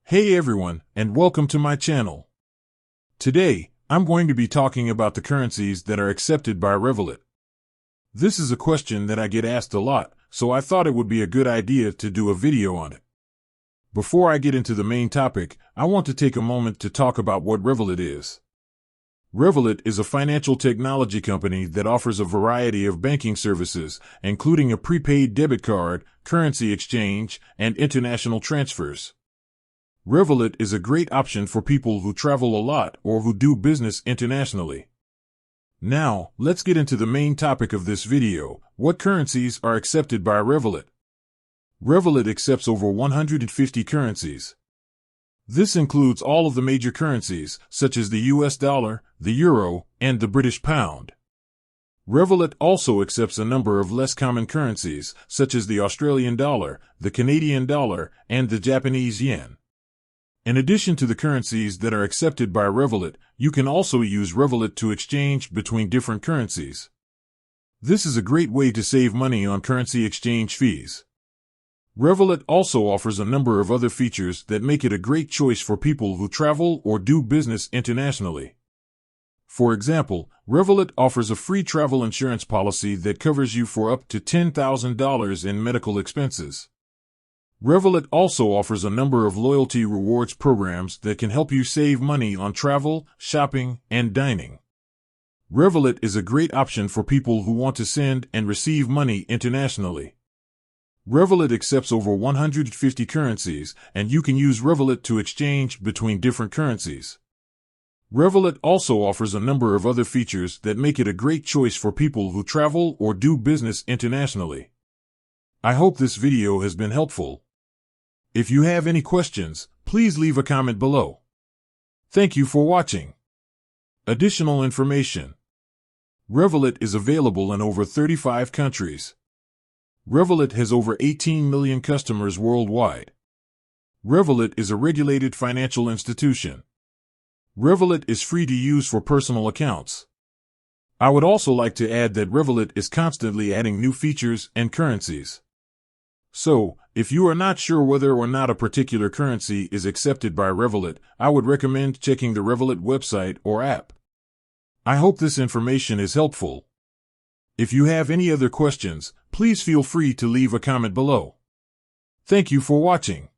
Hey everyone, and welcome to my channel. Today, I'm going to be talking about the currencies that are accepted by Revolut. This is a question that I get asked a lot, so I thought it would be a good idea to do a video on it. Before I get into the main topic, I want to take a moment to talk about what Revolut is. Revolut is a financial technology company that offers a variety of banking services, including a prepaid debit card, currency exchange, and international transfers. Revolut is a great option for people who travel a lot or who do business internationally. Now, let's get into the main topic of this video: what currencies are accepted by Revolut. Revolut accepts over 150 currencies. This includes all of the major currencies, such as the US dollar, the euro, and the British pound. Revolut also accepts a number of less common currencies, such as the Australian dollar, the Canadian dollar, and the Japanese yen. In addition to the currencies that are accepted by Revolut, you can also use Revolut to exchange between different currencies. This is a great way to save money on currency exchange fees. Revolut also offers a number of other features that make it a great choice for people who travel or do business internationally. For example, Revolut offers a free travel insurance policy that covers you for up to $10,000 in medical expenses. Revolut also offers a number of loyalty rewards programs that can help you save money on travel, shopping, and dining. Revolut is a great option for people who want to send and receive money internationally. Revolut accepts over 150 currencies, and you can use Revolut to exchange between different currencies. Revolut also offers a number of other features that make it a great choice for people who travel or do business internationally. I hope this video has been helpful. If you have any questions, please leave a comment below. Thank you for watching. Additional information: Revolut is available in over 35 countries. Revolut has over 18 million customers worldwide. Revolut is a regulated financial institution. Revolut is free to use for personal accounts. I would also like to add that Revolut is constantly adding new features and currencies. So, if you are not sure whether or not a particular currency is accepted by Revolut, I would recommend checking the Revolut website or app. I hope this information is helpful. If you have any other questions, please feel free to leave a comment below. Thank you for watching.